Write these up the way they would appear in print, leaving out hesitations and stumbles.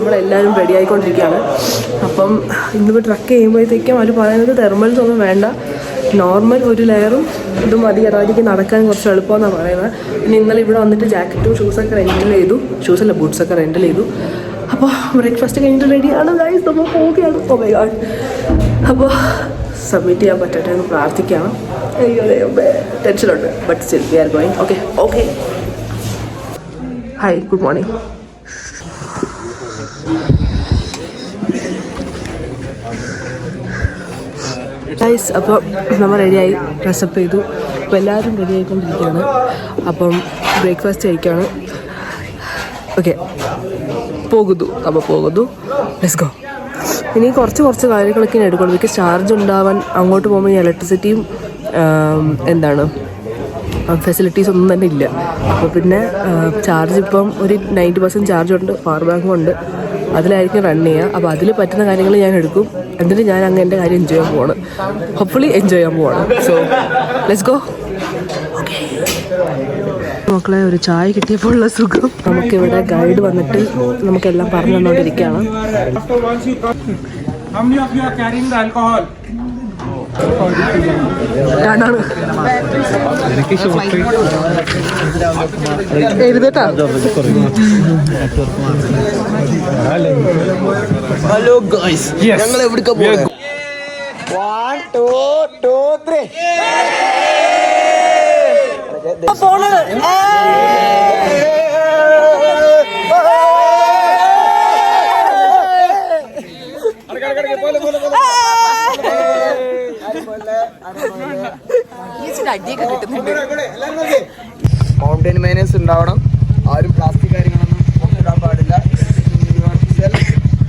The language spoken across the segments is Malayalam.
നമ്മളെല്ലാവരും റെഡി ആയിക്കൊണ്ടിരിക്കുകയാണ്. അപ്പം ഇന്നിപ്പോൾ ട്രക്ക് ചെയ്യുമ്പോഴത്തേക്കും അവർ പറയുന്നത് തെർമൽസ് ഒന്നും വേണ്ട, നോർമൽ ഒരു ലെയറും ഇതും മതി, അതായിരിക്കും നടക്കാൻ കുറച്ച് എളുപ്പമെന്നാണ് പറയുന്നത്. പിന്നെ ഇന്നലെ ഇവിടെ വന്നിട്ട് ജാക്കറ്റും ഷൂസൊക്കെ റെൻ്റൽ ചെയ്തു, ഷൂസല്ല ബൂട്ട്സൊക്കെ റെൻ്റൽ ചെയ്തു. അപ്പോൾ ബ്രേക്ക്ഫാസ്റ്റ് കഴിഞ്ഞിട്ട് റെഡിയാണ് ഗൈസ്, നമ്മൾ പോവുകയാണ്. Oh my god. അപ്പോൾ സബ്മിറ്റ് ചെയ്യാൻ പറ്റട്ടെ എന്ന് പ്രാർത്ഥിക്കണം. അയ്യോ ടെൻഷനുണ്ട്, but still we are going. Okay okay. Hi, good morning. Guys, അപ്പോൾ നമ്മൾ റെഡിയായി, ഡ്രസ്സപ്പ് ചെയ്തു. അപ്പോൾ എല്ലാവരും റെഡി ആയിക്കൊണ്ടിരിക്കുകയാണ്. അപ്പം ബ്രേക്ക്ഫാസ്റ്റ് കഴിക്കുകയാണ്. ഓക്കെ, പോകുന്നു. Let's go. ഇനി കുറച്ച് കാര്യങ്ങളൊക്കെ എടുക്കുള്ളൂ. എനിക്ക് ചാർജ് ഉണ്ടാവാൻ അങ്ങോട്ട് പോകുമ്പോൾ ഈ ഇലക്ട്രിസിറ്റിയും ഫെസിലിറ്റീസ് ഒന്നും തന്നെ ഇല്ല. അപ്പോൾ പിന്നെ ചാർജ് ഇപ്പം ഒരു 90% ചാർജുണ്ട്, പവർ ബാങ്കും ഉണ്ട്, അതിലായിരിക്കും റൺ ചെയ്യുക. അപ്പോൾ അതിൽ പറ്റുന്ന കാര്യങ്ങൾ ഞാൻ എടുക്കും. എന്നിട്ട് ഞാൻ അങ്ങ് എൻ്റെ കാര്യം എൻജോയ് ചെയ്യാൻ പോവാണ്, ഹോപ്പ്ഫുള്ളി എൻജോയ് ചെയ്യാൻ പോവാണ്. So let's go. ഓക്കെ മക്കളെ, ഒരു ചായ കിട്ടിയപ്പോൾ ഉള്ള സുഖം. നമുക്കിവിടെ ഗൈഡ് വന്നിട്ട് നമുക്കെല്ലാം പറഞ്ഞു തന്നുകൊണ്ടിരിക്കുകയാണ്. എഴുതട്ടാ. ഹലോ ഗൈസ്, ഞങ്ങൾ എവിടേക്കാ പോകുന്നത്? 1 2 3 പോണത്. മൗണ്ടൻ മാനേഴ്സ് ഉണ്ടാവണം. ആരും പ്ലാസ്റ്റിക് കാര്യങ്ങളൊന്നും ഇടാൻ പാടില്ല.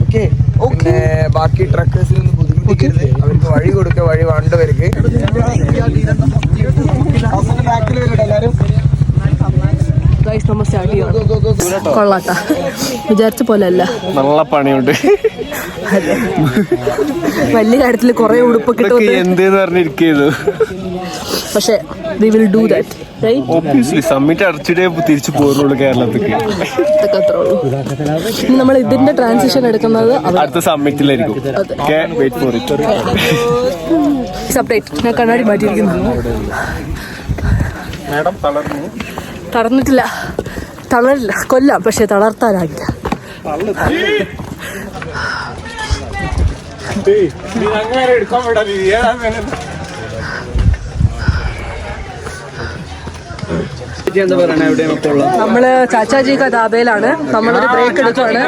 ഓക്കെ. പിന്നെ ബാക്കി ട്രക്കേഴ്സിനൊന്നും ബുദ്ധിമുട്ടിക്കരുത്. അവർക്ക് വഴി കൊടുക്കുക, വഴി വേണ്ടവർക്ക്. കൊള്ളാട്ടാ, വിചാരിച്ച പോലെ അല്ല, നല്ല പണിയുണ്ട്. വലിയ കാര്യത്തിൽ കുറെ ഉടുപ്പൊക്കെ എന്തെന്ന് പറഞ്ഞിരിക്കുന്നു. പക്ഷെ we will do that, right? Obviously summit അടച്ചിട്ടേ തിരിച്ചു പോരുള്ളൂ കേരളത്തിലേക്ക്. നമ്മൾ ഇതിന്റെ ട്രാൻസിഷൻ എടുക്കുന്നത് അടുത്ത സമ്മിറ്റിലായിരിക്കും. Wait for it. സെപ്പറേറ്റ്. ഞാൻ കണ്ണാടി മാറ്റിയിരിക്കുന്നു. തളർന്നിട്ടില്ല, കൊല്ലാം, പക്ഷെ തളർത്താനാകില്ല. നമ്മള് चाचा का ധാബയിലാണ്. നമ്മളൊരു ബ്രേക്ക് എടുക്കുകയാണ്.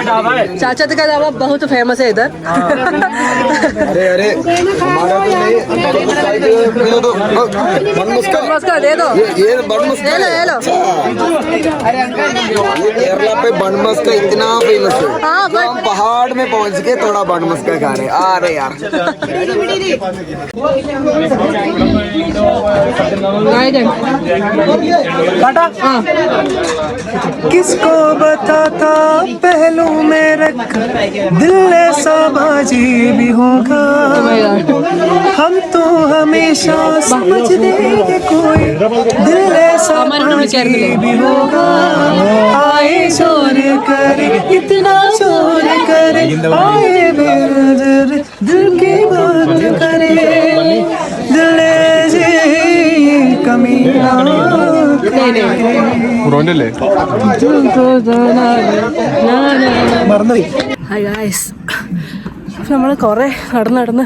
चाचा का ധാബ बहुत फेमस है इधर. दे दो, ले लो. केरला पे बन मस्का इतना फेमस है. हम पहाड़ में पहुंच के थोड़ा बन मस्का खा रहे. आ रहे यार. किसको बताता पहलू में रख, दिल ऐसा बाजी भी होगा. हम तो हमेशा समझ देंगे कोई दिल ऐसा बाजी भी होगा. आए शोर करे, इतना शोर करे, आए दिल की बात करे. दिल कमीना ഹായ് ഗായ്സ്, നമ്മൾ കുറേ നടന്ന്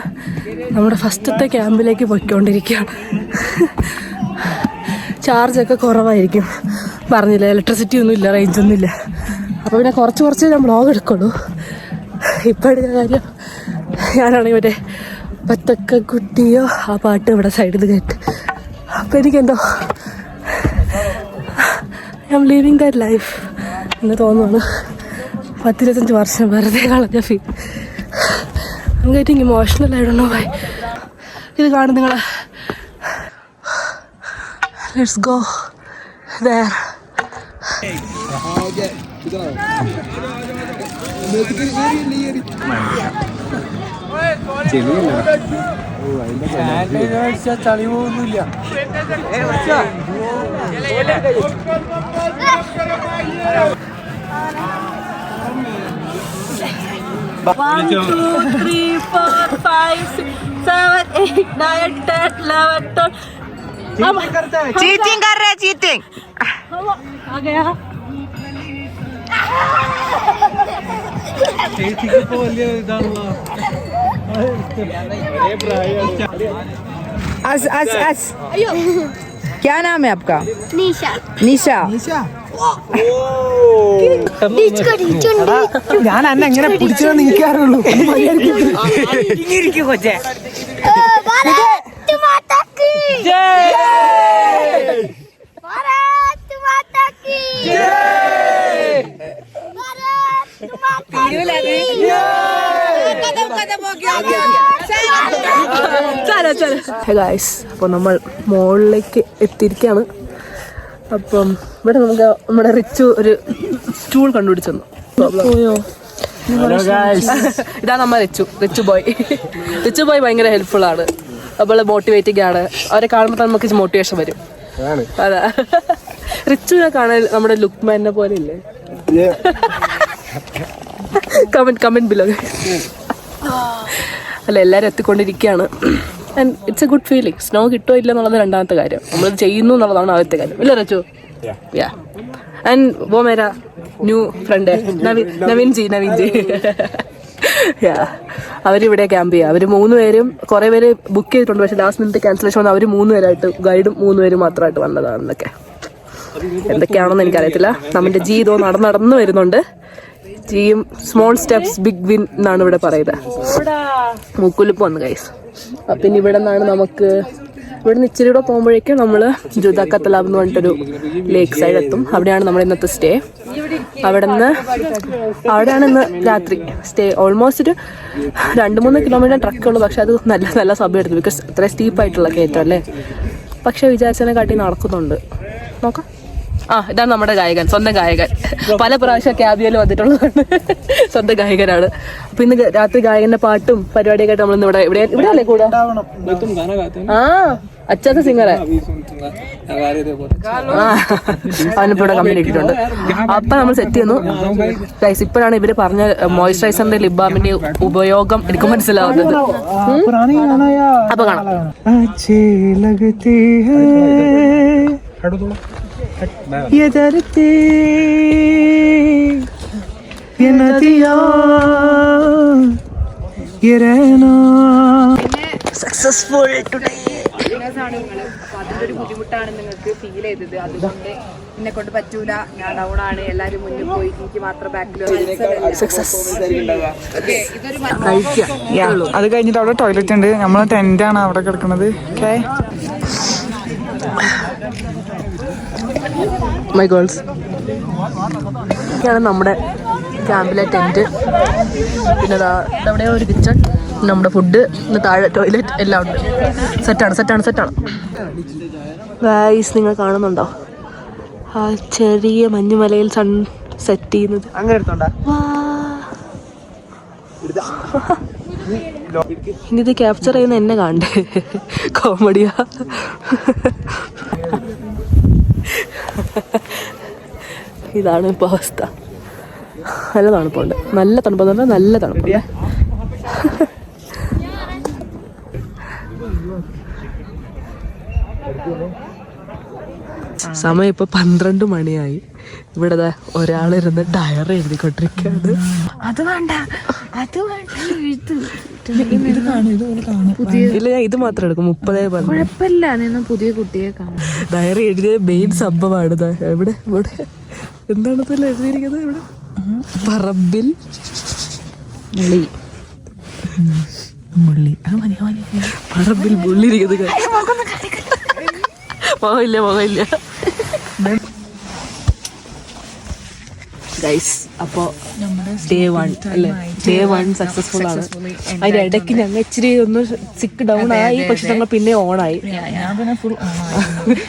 നമ്മുടെ ഫസ്റ്റത്തെ ക്യാമ്പിലേക്ക് പോയിക്കൊണ്ടിരിക്കുകയാണ്. ചാർജൊക്കെ കുറവായിരിക്കും, പറഞ്ഞില്ല, ഇലക്ട്രിസിറ്റി ഒന്നും ഇല്ല, റേഞ്ചൊന്നും ഇല്ല. അപ്പോൾ പിന്നെ കുറച്ച് ഞാൻ ബ്ലോഗ് എടുക്കുള്ളൂ. ഇപ്പോഴത്തെ കാര്യം ഞാനാണെങ്കിൽ മറ്റേ പത്തക്ക കുട്ടിയോ ആ പാട്ട് ഇവിടെ സൈഡിൽ കേട്ട്, അപ്പോൾ എനിക്കെന്തോ I am living that life എന്ന് തോന്നുന്നു. 10-25 വർഷം വെറുതെ കളഞ്ഞ feel. I am getting emotional. I don't know why. ഇത് കാണും നിങ്ങൾ. Let's go there. ചളിവൊന്നുമില്ല. 1 2 3 4 5 6 7 8 9 10 11 12 चीटिंग कर रहे हैं चीटिंग आ गया क्या नाम है आपका? निशा निशा ഞാൻ അന്നെ എങ്ങനെ പിടിച്ചതെന്ന് എനിക്കറിയുള്ളൂ भारत माता की जय भारत माता की जय भारत माता की ഗായ്സ് അപ്പോൾ നമ്മൾ മോളിലേക്ക് എത്തിയിരിക്കുകയാണ്. അപ്പം ഇവിടെ നമുക്ക് നമ്മുടെ റിച്ചു ഒരു സ്റ്റൂൾ കണ്ടുപിടിച്ചു തന്നു. ഇതാ നമ്മ റിച്ചു ബോയ് ഭയങ്കര ഹെൽപ്ഫുൾ ആണ്. അപ്പോൾ മോട്ടിവേറ്റിംഗ് ആണ്. അവരെ കാണുമ്പോൾ നമുക്ക് മോട്ടിവേഷൻ വരും. അതാ റിച്ചുവിനെ കാണാൻ നമ്മുടെ ലുക്മാനെ പോലെ ഇല്ലേ? Comment below. അല്ല, എല്ലാവരും എത്തിക്കൊണ്ടിരിക്കുകയാണ്. And it's a good feeling. Snow കിട്ടുമോ ഇല്ല എന്നുള്ളത് രണ്ടാമത്തെ കാര്യം. നമ്മൾ ചെയ്യുന്നു എന്നുള്ളതാണ് ആദ്യത്തെ കാര്യം. ഇല്ല റച്ചു? യാ. ആൻഡ് വോ മേരാ ന്യൂ ഫ്രണ്ട് നവീൻ ജി യാ. അവരിവിടെ ക്യാമ്പ് ചെയ്യുക. അവർ 3 പേരും കുറേ പേര് ബുക്ക് ചെയ്തിട്ടുണ്ട്. പക്ഷേ ലാസ്റ്റ് മിനിറ്റ് ക്യാൻസലേഷൻ വന്ന് അവർ 3 പേരായിട്ട്, ഗൈഡും 3 പേരും മാത്രമായിട്ട് വന്നതാണെന്നൊക്കെ. എന്തൊക്കെയാണെന്ന് എനിക്കറിയത്തില്ല. നമ്മുടെ ജി ഇതോ നടന്നു വരുന്നുണ്ട്. ജിയും സ്മോൾ സ്റ്റെപ്സ് ബിഗ് വിൻ എന്നാണ് ഇവിടെ പറയുന്നത്. മൂക്കുലിപ്പ് വന്നു ഗൈസ്. പിന്നെ ഇവിടെ നിന്നാണ് നമുക്ക് നിന്ന് ഇച്ചിരി കൂടെ പോകുമ്പോഴേക്കും നമ്മൾ ജുദാക്ക തലാബ് എന്ന് പറഞ്ഞിട്ടൊരു ലേക്ക് സൈഡ് എത്തും. അവിടെയാണ് നമ്മുടെ ഇന്നത്തെ സ്റ്റേ. അവിടെയാണ് ഇന്ന് രാത്രി സ്റ്റേ. ഓൾമോസ്റ്റ് ഒരു 2-3 കിലോമീറ്റർ ട്രക്കുള്ളൂ. പക്ഷെ അത് നല്ല സമയം എടുത്തു. ബിക്കോസ് അത്ര സ്റ്റീപ്പായിട്ടുള്ള കയറ്റം അല്ലേ. പക്ഷെ വിചാരിച്ചതിനെ കാട്ടി നടക്കുന്നുണ്ട്. നോക്കാം. ഇതാണ് നമ്മുടെ ഗായകൻ, സ്വന്തം ഗായകൻ. പല പ്രാവശ്യം ക്യാബിയയിൽ വന്നിട്ടുള്ളതാണ്. സ്വന്തം ഗായകനാണ്. അപ്പൊ ഇന്ന് രാത്രി ഗായകന്റെ പാട്ടും പരിപാടിയൊക്കെ ആയിട്ട് നമ്മളിന്ന് ഇവിടെ അല്ലേ കൂടെ. അച്ഛാത്ത സിംഗറെ അവനിപ്പോ ഇവിടെ കമ്പനി ഇട്ടിട്ടുണ്ട്. അപ്പൊ നമ്മൾ സെറ്റ് ചെയ്യുന്നു ഗൈസ്. ഇപ്പോഴാണ് ഇവര് പറഞ്ഞ മോയ്സ്ചറൈസറിന്റെ ലിപ് ബാമിന്റെ ഉപയോഗം എനിക്ക് മനസ്സിലാവുന്നത്. അപ്പൊ കാണാം. ये धरती ये नदियाँ ये रहना सक्सेसफुल टुडे. അതിന്റെ ഒരു ബുദ്ധിമുട്ടാണ് നിങ്ങൾക്ക് ഫീൽ ചെയ്തത്. അതുകൊണ്ട് എന്നെ കൊണ്ട് പറ്റൂല, ഞാൻ ഡൗൺ ആണ്, എല്ലാരും മുന്നിൽ പോയി, എനിക്ക് മാത്രം ബാക്കിൽ. അത് കഴിഞ്ഞിട്ട് അവിടെ ടോയ്ലറ്റ് ഉണ്ട്. നമ്മളെ ടെന്റാണ് അവിടെ കിടക്കുന്നത്. മൈ ഗേൾസ്, ഇതൊക്കെയാണ് നമ്മുടെ ക്യാമ്പിലെ ടെൻറ്റ്. പിന്നെ അവിടെ ഒരു കിച്ചൺ, നമ്മുടെ ഫുഡ്, പിന്നെ താഴെ ടോയ്ലറ്റ് എല്ലാം ഉണ്ട്. സെറ്റാണ്. ഗൈസ്, നിങ്ങൾ കാണുന്നുണ്ടോ ആ ചെറിയ മഞ്ഞുമലയിൽ സൺ സെറ്റ് ചെയ്യുന്നത്? ഇനിത് ക്യാപ്ചർ ചെയ്യുന്ന എന്നെ കാണണ്ടേ? കോമഡിയാ. ഇതാണ് ഇപ്പോൾ അവസ്ഥ. നല്ല തണുപ്പുണ്ട്. നല്ല തണുപ്പുണ്ട്. സമയം ഇപ്പൊ 12 മണിയായി. ഇവിടെ ഒരാളിരുന്ന് ഡയറി എഴുതിക്കൊണ്ടിരിക്കുകയാണ്. അത് വേണ്ട ഇല്ല, ഞാൻ ഇത് മാത്രം എടുക്കും. 30 കുഴപ്പമില്ല, നിന്ന് പുതിയ കുട്ടിയെ കാണാം. ഡയറി എഴുതിയ മെയിൻ സംഭവമാണ്. ഇവിടെ എന്താണെന്നല്ല എഴുതിയിരിക്കുന്നത്? ഇവിടെ പറമ്പിൽ പറമ്പിൽ മുള്ളിരിക്കുന്നത്. മുഖമില്ല ഗൈസ്. അപ്പോൾ ഡേ 1 സക്സസ്ഫുൾ ആണ്. അതിന്റെ ഇടയ്ക്ക് ഞങ്ങൾ ഇച്ചിരി ഒന്ന് സിക്ക് ഡൗൺ ആയി. പക്ഷെ ഞങ്ങൾ പിന്നെ ഓണായി.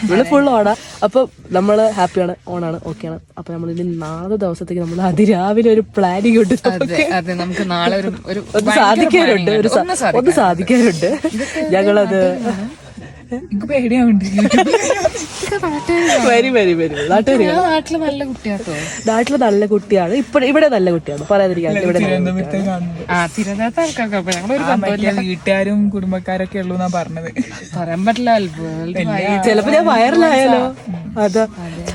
ഇവിടെ ഫുൾ ഓണാ. അപ്പൊ നമ്മള് ഹാപ്പിയാണ്, ഓണാണ്, ഓക്കെയാണ്. അപ്പൊ നമ്മൾ ഇനി 4 ദിവസത്തേക്ക് നമ്മൾ അതിരാവിലെ ഒരു പ്ലാനിങ് ഉണ്ട്. നമുക്ക് നാളെ സാധിക്കാറുണ്ട്. ഞങ്ങളത് എനിക്ക് പേടിയാവുണ്ട്. വരി വരി വരി നാട്ടുകാരി നാട്ടില് നല്ല കുട്ടിയാട്ടോ. നാട്ടില് നല്ല കുട്ടിയാണ്. ഇവിടെ നല്ല കുട്ടിയാണ്, പറയാതിരിക്കാൻ. ഇവിടെ തിരുവനന്തപുരത്ത് തിരുവനന്തപുരത്ത് ആൾക്കാർക്കൊക്കെ ഞങ്ങളൊരു ബന്ധമില്ല. വീട്ടുകാരും കുടുംബക്കാരൊക്കെ ഉള്ളൂ എന്നാ പറഞ്ഞത്. പറയാൻ പറ്റില്ല. ചിലപ്പോ ഞാൻ വൈറലായാലോ. അതാ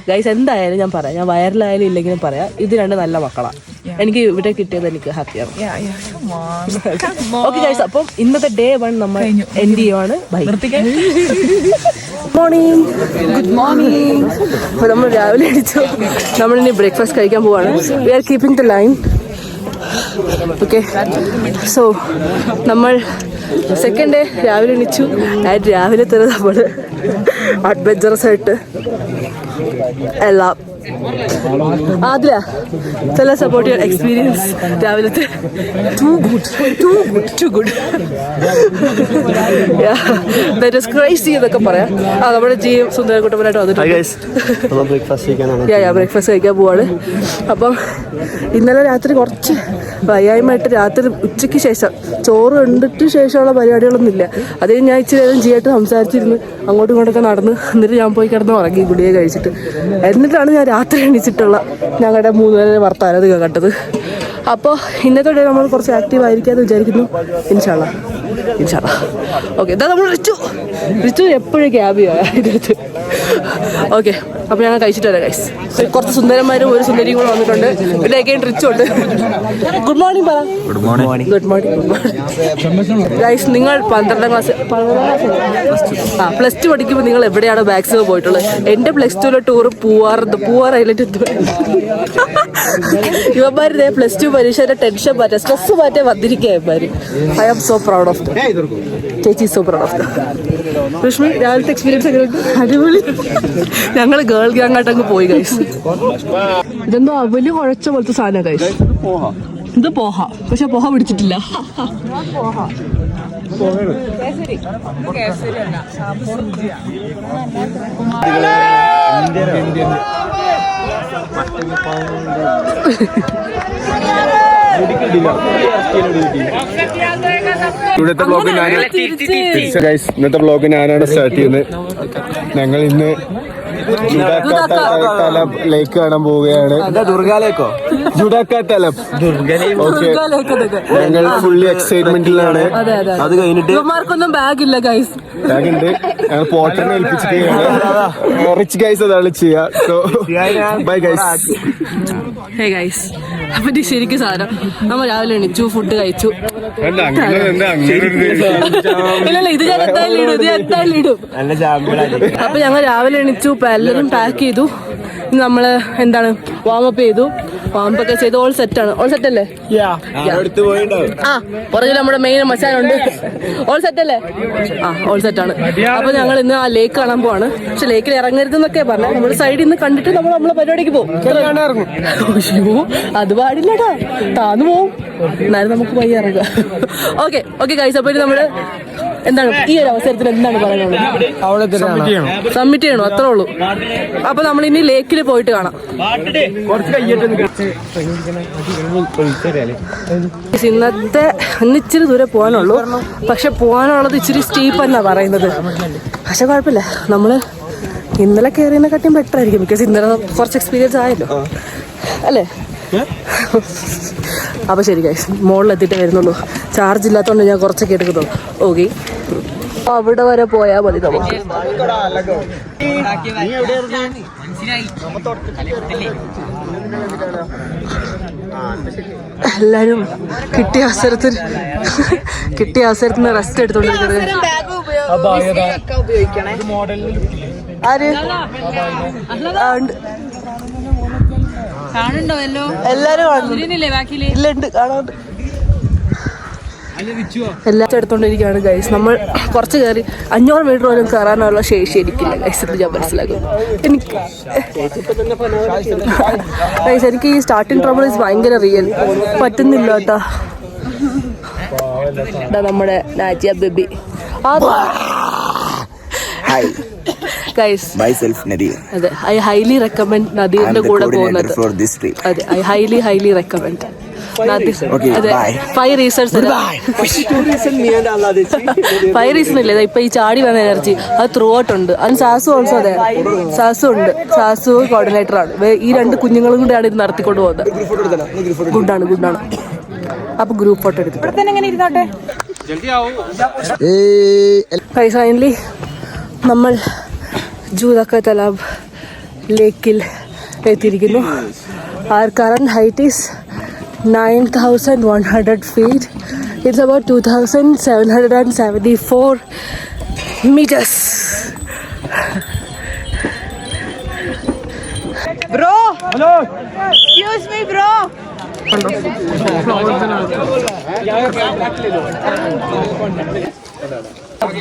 ഗൈസ്, എന്തായാലും ഞാൻ പറയാം, ഞാൻ വൈറലായാലും ഇല്ലെങ്കിലും പറയാം, ഇത് രണ്ട് നല്ല മക്കളാണ്. എനിക്ക് ഇവിടെ കിട്ടിയത് എനിക്ക് ഹാപ്പിയാണ്. ഓക്കെ ഗൈസ്, അപ്പം ഇന്നത്തെ ഡേ 1 നമ്മൾ എൻഡ് ചെയ്യുവാണ്. ബൈ. Morning, good morning. അപ്പോൾ നമ്മൾ രാവിലെ അടിച്ചു, നമ്മളിനി ബ്രേക്ക്ഫാസ്റ്റ് കഴിക്കാൻ പോവാണ്. We are keeping the line. Okay, so നമ്മൾ സെക്കൻഡ് ഡേ രാവിലെ എണീച്ചു. രാവിലെ തന്നെ നമ്മൾ അഡ്വഞ്ചറസ് ആയിട്ട് എല്ലാം ആദില ചില സപ്പോർട്ട് യുവർ എക്സ്പീരിയൻസ് രാവിലത്തെ. Too good that is crazy എന്നൊക്കെ പറയാം. നമ്മുടെ ജിയും സുന്ദരകുട്ടപ്പനായിട്ട് വന്നിട്ടുണ്ട്. ബ്രേക്ക്ഫാസ്റ്റ് കഴിക്കാൻ പോവാണ്. അപ്പം ഇന്നലെ രാത്രി കുറച്ച് വയ്യായ്മയായിട്ട് രാത്രി ഉച്ചയ്ക്ക് ശേഷം ചോറ് കണ്ടിട്ട് ശേഷമുള്ള പരിപാടികളൊന്നുമില്ല. അതേ ഞാൻ ഇച്ചിരി നേരം ജിയായിട്ട് സംസാരിച്ചിരുന്ന് അങ്ങോട്ടും ഇങ്ങോട്ടൊക്കെ നടന്ന്, എന്നിട്ട് ഞാൻ പോയി കിടന്ന് ഉറങ്ങി ഗുളിക കഴിച്ചിട്ട്. എന്നിട്ടാണ് ഞാൻ രാത്രി എണീച്ചിട്ടുള്ള ഞങ്ങളുടെ 3 പേരെ വർത്താനത് കണ്ടത്. അപ്പോൾ ഇന്നത്തെ ഡേ നമ്മൾ കുറച്ച് ആക്റ്റീവ് ആയിരിക്കാമെന്ന് വിചാരിക്കുന്നു. ഇൻഷാല്ലാ. ഓക്കെ, ഇതാ നമ്മൾ റിച്ചു എപ്പോഴും ക്യാബിയോ ഇതിനകത്ത്. ഓക്കെ, അപ്പോൾ ഞങ്ങൾ കഴിച്ചിട്ട് വരാം ഗൈസ്. കുറച്ച് സുന്ദരന്മാരും ഒരു സുന്ദരിയും കൂടെ വന്നിട്ടുണ്ട്. പിന്നെ അഗൈൻ റിച്ചു ഉണ്ട്. ഗുഡ് മോർണിംഗ് പറ. Good morning guys. നിങ്ങൾ 12ാം ക്ലാസ് +2 പഠിക്കുമ്പോൾ നിങ്ങൾ എവിടെയാണ് മാക്സിമം പോയിട്ടുള്ളത്? എൻ്റെ +2 ടൂർ പൂവാർ ഐലൻഡ്. ഇവന്മാർ +2 പരീക്ഷയുടെ ടെൻഷൻ മാറ്റാൻ, സ്ട്രെസ് മാറ്റാൻ വന്നിരിക്കുക ഇവന്മാർ. I am so proud of them. ചേച്ചി so proud of them. Rashmi, രാവിലത്തെ എക്സ്പീരിയൻസ് എങ്ങനെയുണ്ട്? അടിപൊളി. ഞങ്ങൾ ഗേൾ ഗ്യാങ് ആയിട്ടങ്ങ് പോയി ഗൈസ്. ഇതെന്തോ അവല് കുഴച്ച പോലത്തെ സാധനം ഗൈസ്. ഇത് പോഹ, പക്ഷെ പോഹ പിടിച്ചിട്ടില്ല. ഇന്നത്തെ ബ്ലോഗ് ഞാനാണ് സ്റ്റാർട്ട് ചെയ്യുന്നത്. ഞങ്ങൾ ഇന്ന് ലേക്ക് കാണാൻ പോവുകയാണ്. ജുഡാക്കാത്തലം. ഓക്കെ, ഞങ്ങൾ ഫുള്ളി എക്സൈറ്റ്മെന്റിലാണ്. അത് കഴിഞ്ഞിട്ട് ഇവന്മാർക്കൊന്നും ബാഗില്ല ഗൈസ്. ബാഗുണ്ട്, ഞങ്ങൾ പോട്ടറിനെ ഏൽപ്പിച്ചിട്ട് റിച്ച് ഗൈസ് അതാണ് ചെയ്യാ. So bye guys. Hey guys, അപ്പൊ ശരിക്കും സാധനം നമ്മൾ രാവിലെ എണീച്ചു, ഫുഡ് കഴിച്ചു. ഇല്ലല്ല, ഇത് ഞാൻ എന്തായാലും ഇടും. അപ്പൊ ഞങ്ങൾ രാവിലെ എണീച്ചു, എല്ലാവരും പാക്ക് ചെയ്തു. നമ്മള് എന്താണ് വാമപ്പ് ചെയ്തു. വാമപ്പൊക്കെ ചെയ്ത് ഓൾ സെറ്റാണ്. ഓൾ സെറ്റ് അല്ലേ? പുറകിൽ നമ്മുടെ മെയിൻ മസാലുണ്ട്. ഓൾ സെറ്റ് അല്ലേ? ഓൾ സെറ്റാണ്. അപ്പൊ ഞങ്ങൾ ഇന്ന് ആ ലേക്ക് കാണാൻ പോവാണ്. പക്ഷെ ലേക്കിൽ ഇറങ്ങരുതെന്നൊക്കെ പറഞ്ഞാൽ നമ്മൾ സൈഡിൽ നിന്ന് കണ്ടിട്ട് നമ്മളെ പരിപാടിക്ക് പോകും. അത് പാടില്ലടാ, താന്നു പോവും. എന്നാലും നമുക്ക് വയ്യ ഇറങ്ങുക. ഓക്കെ ഗൈസ്, അപ്പൊ നമ്മള് എന്താണ് ഈ ഒരു അവസരത്തിൽ എന്താണ് പറയാനുള്ളത്? സബ്മിറ്റ് ചെയ്യണോ? അത്രേ ഉള്ളൂ. അപ്പൊ നമ്മൾ ഇനി ലേക്കിൽ പോയിട്ട് കാണാം. ഇന്നത്തെ ഇച്ചിരി ദൂരെ പോകാനുള്ളൂ. പക്ഷെ പോകാനുള്ളത് ഇച്ചിരി സ്റ്റീപ്പ് എന്നാ പറയുന്നത്. പക്ഷെ കുഴപ്പമില്ല, നമ്മള് ഇന്നലെ കയറിയതിനെക്കാട്ടിയും ബെറ്റർ ആയിരിക്കും. ബിക്കോസ് ഇന്നലെ കുറച്ച് എക്സ്പീരിയൻസ് ആയല്ലോ അല്ലേ? അപ്പൊ ശരി ഗൈസ്, മുകളിലെത്തിയിട്ട് വരുന്നുള്ളൂ. ചാർജ് ഇല്ലാത്തതുകൊണ്ട് ഞാൻ കുറച്ചൊക്കെ എടുക്കുന്നുള്ളൂ. ഓക്കെ, അവിടെ വരെ പോയാൽ മതി നമുക്ക്. എല്ലാരും കിട്ടിയ അവസരത്തിന് റെസ്റ്റ് എടുത്തോണ്ടിരിക്കുന്നത്. ആര് എല്ലാരും കാണാണ്ട് എല്ലാം എടുത്തോണ്ടിരിക്കുകയാണ് ഗൈസ്. നമ്മൾ കുറച്ച് കയറി 500 മീറ്റർ പോലും കയറാനുള്ള ശേഷി എനിക്കില്ല ഗൈസ്. ഇത് ഞാൻ മനസ്സിലാക്കുന്നു. എനിക്ക് ഈ സ്റ്റാർട്ടിങ് ട്രബിൾ ഭയങ്കര റിയൽ. പറ്റുന്നില്ല കേട്ടാ. നമ്മുടെ നാജിയ ബേബി. അതെ, ഐ ഹൈലി റെക്കമെൻഡ് നദീറിന്റെ കൂടെ പോകുന്നത്. അതെ, ഐ ഹൈലി റെക്കമെൻഡ്. അതെ 5 റീസൺസ് 5 റീസൺ ഇല്ല. ഇപ്പൊ ഈ ചാടി വന്ന എനർജി അത് ത്രൂ ഔട്ട് ഉണ്ട്. അത് സാസു ഓൾസോ അതെ, സാസു ഉണ്ട്. സാസു കോർഡിനേറ്റർ ആണ്. ഈ 2 കുഞ്ഞുങ്ങളും കൂടെയാണ് ഇത് നടത്തിക്കൊണ്ട് പോകുന്നത്. ഗുഡാണ്. അപ്പൊ ഗ്രൂപ്പ് ഫോട്ടോ എടുക്കും. ഫൈനലി നമ്മൾ ജൂദക്ക തലാബ് ലേക്കിൽ എത്തിയിരിക്കുന്നു. Our current height is 9,100 feet. It's about 2,774 meters. Bro! Hello! Excuse me, bro!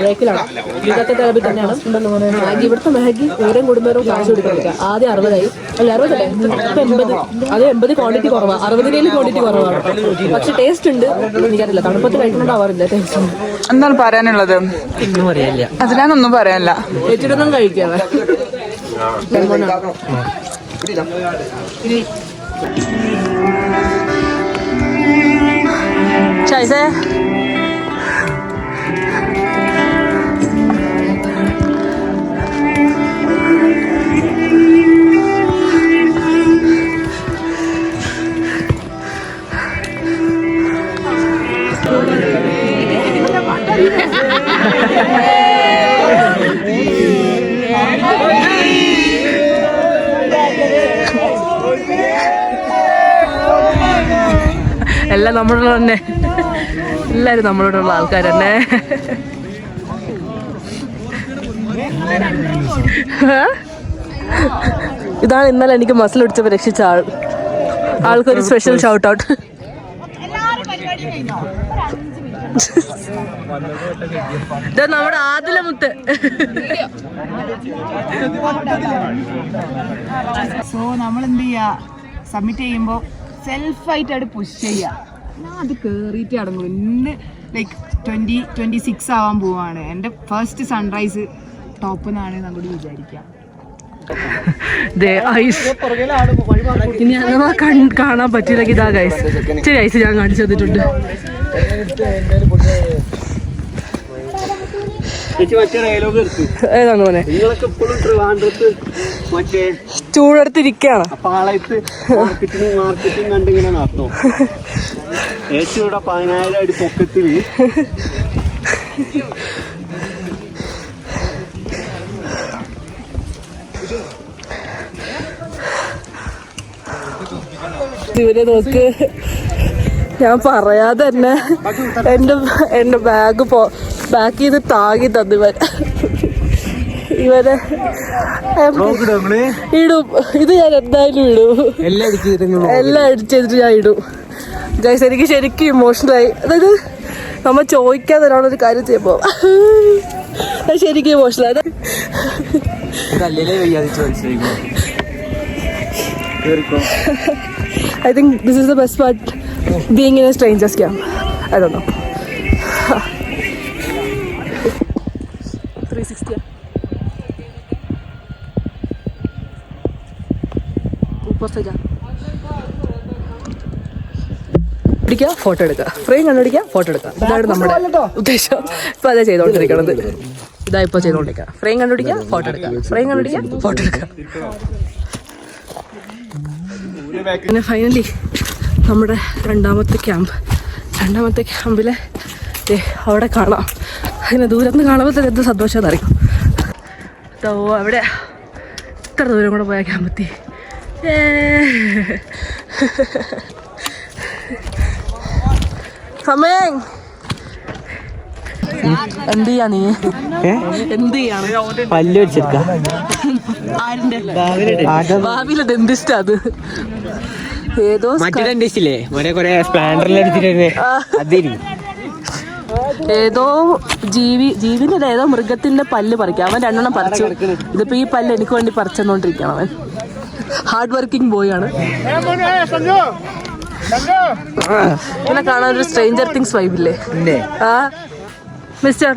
ബ്രേക്കിലാണ്. ഇതൊക്കെ തലബിൽ തന്നെയാണ്. മാഗി ഇവിടുത്തെ മാഗി ഓരോ കുടുംബവും കാശ് കൊടുക്കുക. ആദ്യം 60 അല്ല 60 അല്ലേ, ഇപ്പൊ 80. അത് 80 ക്വാണ്ടിറ്റി കുറവാണ്, 60 ക്വാണ്ടിറ്റി കുറവാണ്. പക്ഷെ ടേസ്റ്റ് ഉണ്ട്. എനിക്കറിയില്ല, തണുപ്പത്ത് കഴിക്കണോണ്ടാവാറില്ല. ടേസ്റ്റ് ഉണ്ട്. എന്താണ് പറയാനുള്ളത്? അതിനൊന്നും പറയാനില്ല. ഏറ്റവും കഴിക്കാതെ ചൈസേ എല്ലാം നമ്മളോട് തന്നെ, എല്ലാരും നമ്മളോടുള്ള ആൾക്കാർ തന്നെ. ഇതാണ് ഇന്നലെ എനിക്ക് മസിൽ പിടിച്ചപ്പോൾ രക്ഷിച്ച ആൾക്കൊരു സ്പെഷ്യൽ ഷൗട്ട് ഔട്ട്. ഇത് നമ്മുടെ ആദിലമുത്ത്. സോ നമ്മൾ എന്ത് ചെയ്യാ, സബ്മിറ്റ് ചെയ്യുമ്പോ സെൽഫായിട്ട് അവിടെ പുഷ് ചെയ്യാ. ഞാൻ അത് കേറിയിട്ട് അടങ്ങും. ഇന്ന് ലൈക്ക് 2026 ആവാൻ പോവാണ്. എൻ്റെ ഫസ്റ്റ് സൺറൈസ് ടോപ്പ് എന്നാണ് നമ്മൾ വിചാരിക്കാം. ഇനി അഥവാ കാണാൻ പറ്റിയില്ലെങ്കിൽ ഇതാ ഗൈസ്, ഇച്ചിരി ഐസ് ഞാൻ കാണിച്ചു തന്നിട്ടുണ്ട്. ഏതാണ് മോനെ? ചൂടെടുത്തിരിക്കാണ്. മാർക്കറ്റിംഗ് കണ്ടിങ്ങനെ നടന്നു. ഏറ്റവും 10,000 അടി പൊക്കത്തില് ഇവരെ നോക്ക്, ഞാൻ പറയാതെ തന്നെ എന്റെ ബാഗ് ചെയ്ത് താങ്ങി തന്നു ഇവരെ ഇടും. ഇത് ഞാൻ എന്തായാലും ഇടും, എല്ലാം അടിച്ചെടുത്ത് ഞാൻ ഇടും. ഗൈസ് എനിക്ക് ശരിക്കും ഇമോഷണലായി. അതായത് നമ്മ ചോദിക്കാതെ ഒരാളൊരു കാര്യം ചെയ്യുമ്പോ ശരിക്കും ഇമോഷണലായി. I think this is the best part, being in a stranger's camp. I don't know. 360. ऊपर से जा. പിടിക്കുക, ഫോട്ടോ എടുക്കുക, ഫ്രെയിം കണ്ടുപിടിക്കുക, ഫോട്ടോ എടുക്കുക. ഇതാണ് നമ്മുടെ ഉദ്ദേശം. ഇപ്പൊ അതാ ചെയ്തോണ്ടിരിക്കണത്. ഇതാ ഇപ്പൊ ചെയ്തോണ്ടിരിക്കുക. ഫ്രെയിം കണ്ടുപിടിക്കുക, ഫോട്ടോ എടുക്കുക, ഫ്രെയിം കണ്ടുപിടിക്കുക, ഫോട്ടോ എടുക്കുക. പിന്നെ ഫൈനലി നമ്മുടെ രണ്ടാമത്തെ ക്യാമ്പിലെ അവിടെ കാണാം. അങ്ങനെ ദൂരത്ത് കാണുമ്പോൾ തന്നെ എന്ത് സന്തോഷം അറിയും. അവിടെ ഇത്ര ദൂരം കൂടെ പോയാൽ ക്യാമ്പെത്തി. സമയം എന്ത് ചെയ്യാ നീ? എന്ത് ചെയ്യാണ്? പല്ല് വെച്ചെടുക്ക. ഭാവിയിലെ ഡെന്റിസ്റ്റ്. അത് ഏതോ ഡെന്റിസ്റ്റില്ലേ കൊറേ ഏതോ ജീവിന്റെ ഏതോ മൃഗത്തിന്റെ പല്ല് പറിക്കാം. അവൻ 2 പറിച്ചു. ഇതിപ്പോ ഈ പല്ല് എനിക്ക് വേണ്ടി പറിച്ചെന്നോണ്ടിരിക്കണം. അവൻ ഹാർഡ് വർക്കിംഗ് ബോയ് ആണ്. ഇങ്ങനെ കാണാൻ ഒരു സ്ട്രേഞ്ചർ തിങ്സ് വൈബില്ലേ? ആ mister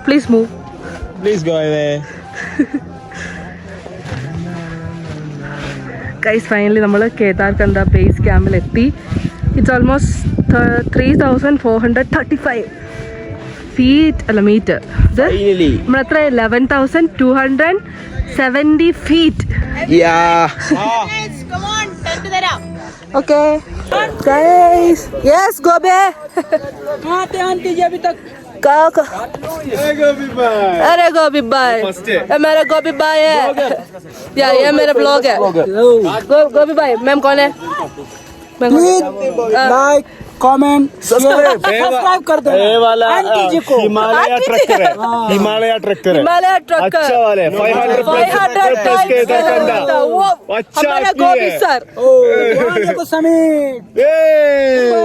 please move. Guys finally നമ്മൾ കേദാർകണ്ട ബേസ് ക്യാമ്പിൽ എത്തി. ഇറ്റ്സ് ഓൾമോസ്റ്റ് 3,435 ഫീറ്റ് അല്ല മീറ്റർ. ഇത് നമ്മളെത്ര 11,270 feet. Okay. Guys. Yes, Gobe. अरे गोभी भाई, ये मेरा गोभी भाई है. या ये मेरा ब्लॉग है. गोभी भाई, मैम कौन है? लाइक कमेंट सब्सक्राइब कर दो. ये वाला हिमालय ट्रकर है. हिमालय ट्रकर है. हिमालय ट्रकर. अच्छा वाले 500 टाइम्स के कंडा. वो अच्छा हमारा गोभी सर. देखो समीर